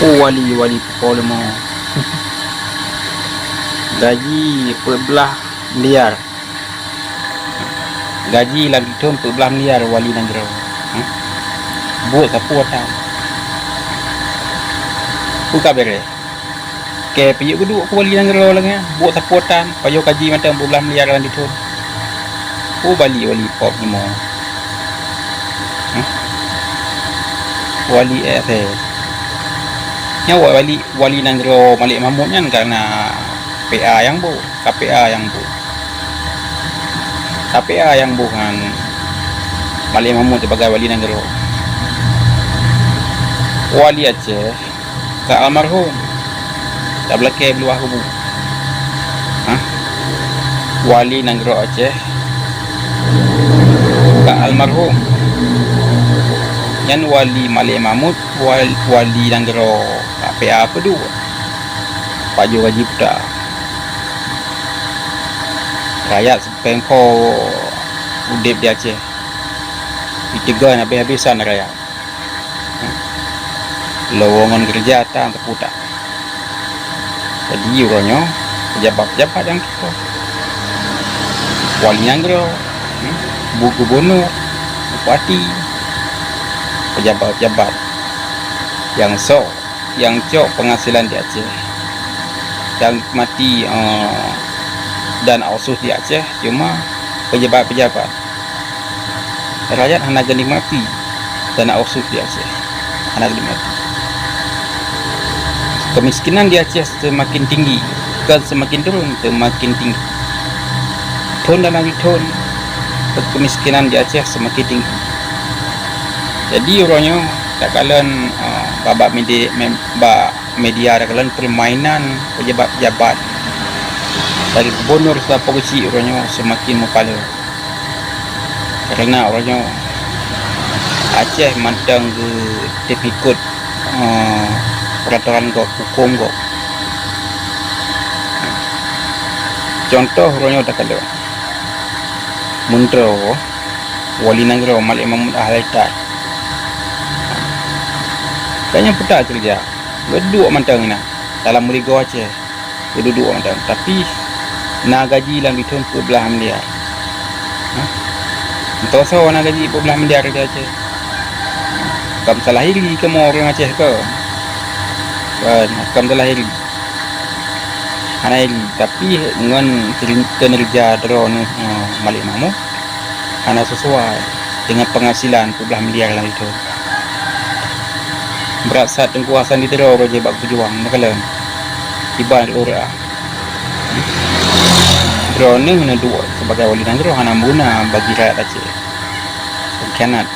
Wali-wali Polemo gaji 14 miliar, gaji lagi tahun 14 miliar wali negara. Buat sapu atau buka bere ke piyuk kedua aku wali negara lagi buat sapu atau payo gaji macam 14 miliar dalam tahun. Bali wali Polemo wali nya wali negara Malik Mahmud kan karena PA yang bu, KPA yang bu, KPA yang bukan Malik Mahmud sebagai wali negara. Wali Aceh ke almarhum tak belakang beluah kubu. Wali negara Aceh ke almarhum yang wali Malik Mahmud wali negara KPA apa tu Paju Gaji Putra rakyat sepengko udip di Aceh ditegan habis-habisan rakyat lowongan kerja tak terputar. Jadi orangnya pejabat-pejabat yang kita wali negara, bu gubernur, bupati, pejabat-pejabat yang cok penghasilan di Aceh, yang mati dan ausus di Aceh cuma pejabat-pejabat. Rakyat hanya menikmati dan ausus di Aceh, hanya menikmati. Kemiskinan di Aceh semakin tinggi, bukan semakin turun, semakin tinggi. Tahun dan lagi tahun kemiskinan di Aceh semakin tinggi. Jadi orangnya tak kalian babak media tak kalian permainan pejabat-pejabat dari gubernur sampai polisi orangnya semakin mempala. Kerana orangnya Aceh mantang ke ikut peraturan hukum kok. Contoh orangnya tak kalian Menteri wali negara Malik Mahmud Ahlitar kayaknya putar kerja berdua mantang ni dalam Merigo Aceh berdua mantang tapi nak gaji dalam tahun 14 miliar entah so nak gaji 14 miliar di Aceh kam salah hiri ke mau orang Aceh ke kan kam salah hiri hiri tapi dengan kinerja drone Malik Mahmud hanya sesuai dengan penghasilan 14 miliar dalam itu. Berat saat kuasaan di teror je bak berjuang nakalan tiba ora drone ni dua sebagai wali negara hana guna bagi rakyat Aceh. Kianat